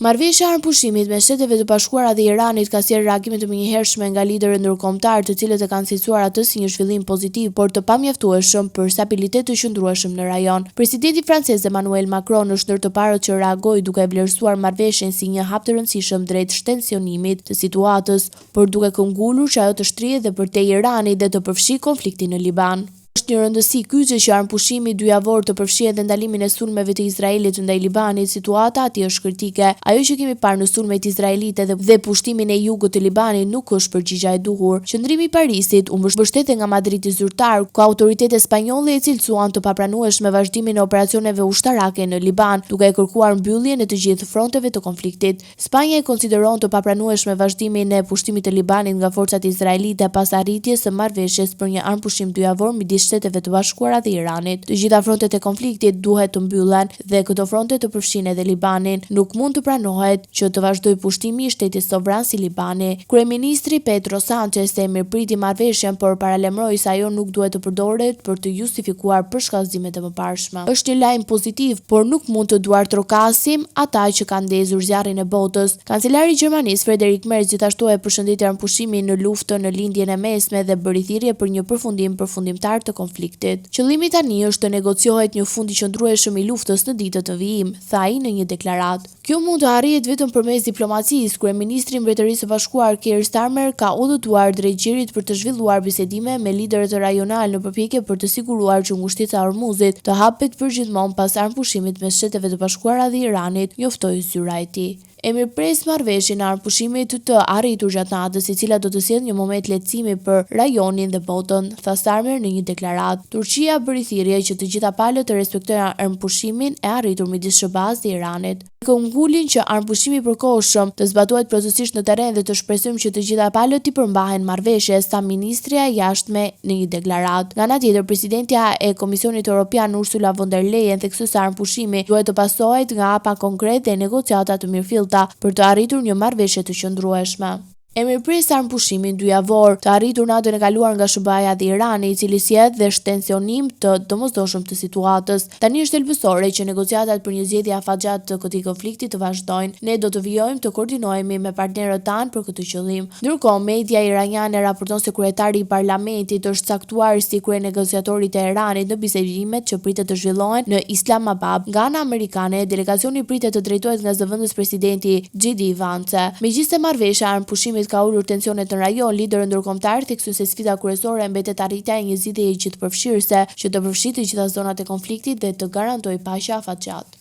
Marrëveshja e armëpushimit mes Shteteve të Bashkuara dhe Iranit ka sjellë reagime të menjëhershme nga liderët ndërkombëtar, të cilët e kanë cilësuar atë si një zhvillim pozitiv, por të pamjaftueshëm për stabilitet të qëndrueshëm në rajon. Presidenti francez Emmanuel Macron është ndër të parët që reagoi duke vlerësuar marrëveshjen si një hap të rëndësishëm drejt shtensionimit të situatës, por duke këmbgulur që ajo të shtrihet dhe përtej Iranit dhe të përfshijë konfliktin në Liban. Është një rëndësi kyçe që armëpushimi dyjavor të përfshihet dhe ndalimin e sulmeve të Izraelit ndaj Libanit. Situata aty është kritike. Ajo që kemi parë në sulmet izraelite dhe pushtimin e jugut të Libanit nuk është përgjigjja e duhur. Qëndrimi i Parisit u mbështete nga Madridi zyrtar, ku autoritetet spanjolle e cilësuan të papranueshme vazhdimin e operacioneve ushtarake në Liban, duke e kërkuar mbylljen e të gjithë fronteve të konfliktit. Spanja e konsideron të papranueshme vazhdimin e pushtimit të Libanit nga forcat izraelite pas arritjes së marrëveshjes për një armëpushim dyjavor midis Shteteve të Bashkuara dhe Iranit. Të gjitha frontet e konfliktit duhet të mbyllen dhe këto fronte të përfshin edhe Libanin. Nuk mund të pranohet që të vazhdojë pushtimi i shtetit sovran si Libani. Kryeministri Pedro Sanchez e mirëpriti marrëveshjen, por paralajmëroi se ajo nuk duhet të përdoret për të justifikuar përshkallëzimet e mëparshme. Është një lajm pozitiv, por nuk mund të duartrokasim ata që kanë ndezur zjarrin e botës. Kancelari i Gjermanisë Friedrich Merz gjithashtu e përshëndeti armëpushimin në luftën në lindjen e mesme dhe bëri thirrje për një përfundim përfundimtar të konfliktit. Qëllimi tani është të negociohet një fund i qëndrueshëm i luftës në ditët të vijim, tha ai në një deklaratë. Kjo mund të arrihet vetëm përmes diplomacisë. Kryeministri i Mbretërisë së Bashkuar Keir Starmer ka udhëtuar drejt Xhirit për të zhvilluar bisedime me liderët rajonal në përpjekje për të siguruar që ngushtica e Hormuzit të hapet përgjithmonë pas armëpushimit mes Shteteve të Bashkuara dhe Iranit, njoftoi zyra e tij. E mirëpres marrëveshjen e armëpushimit të arritur gjatë natës, e cila do të sjellë një moment lehtësimi për rajonin dhe botën, tha Starmer në një deklaratë. Turqia bëri thirrje që të gjitha palët të respektojnë armëpushimin e arritur midis SBA-s dhe Iranit. Këmbgulin që armëpushimi i përkohshëm të zbatohet plotësisht në terren dhe të shpresojmë që të gjitha palët i përmbahen marrëveshjes, sa ministria e jashtme në një deklaratë. Nga ana tjetër, presidentja e Komisionit Evropian Ursula von der Leyen theksoi se armëpushimi duhet të pasohet nga hapa konkrete dhe negociata të mirëfillta për të arritur një marrëveshje të qëndrueshme. E mirëpres armëpushimin dyjavor të arritur natën e kaluar nga SBA-ja dhe Irani, i cili sjell dhe shtensionim të domosdoshëm të situatës. Tani është thelbësore që negociatat për një zgjedhje afatgjatë të këtij konflikti të vazhdojnë. Ne do të vijojmë të koordinohemi me partnerët tanë për këtë qëllim. Ndërkohë, media iraniane raporton se kryetari i parlamentit është caktuar si kryenegociatori i Teheranit në bisedimet që pritet të zhvillohen në Islamabad. Nga ana amerikane, delegacioni pritet të drejtohet nga zëvendës presidenti JD Vance. Megjithëse marrëveshja e armëpushimit ka ulur tensionet në rajon, liderët ndërkombëtar theksojnë se sfida kryesore mbetet arritja e një zgjidhjeje gjithëpërfshirëse që të përfshijë të gjitha zonat e konfliktit dhe të garantojë paqe afatgjatë.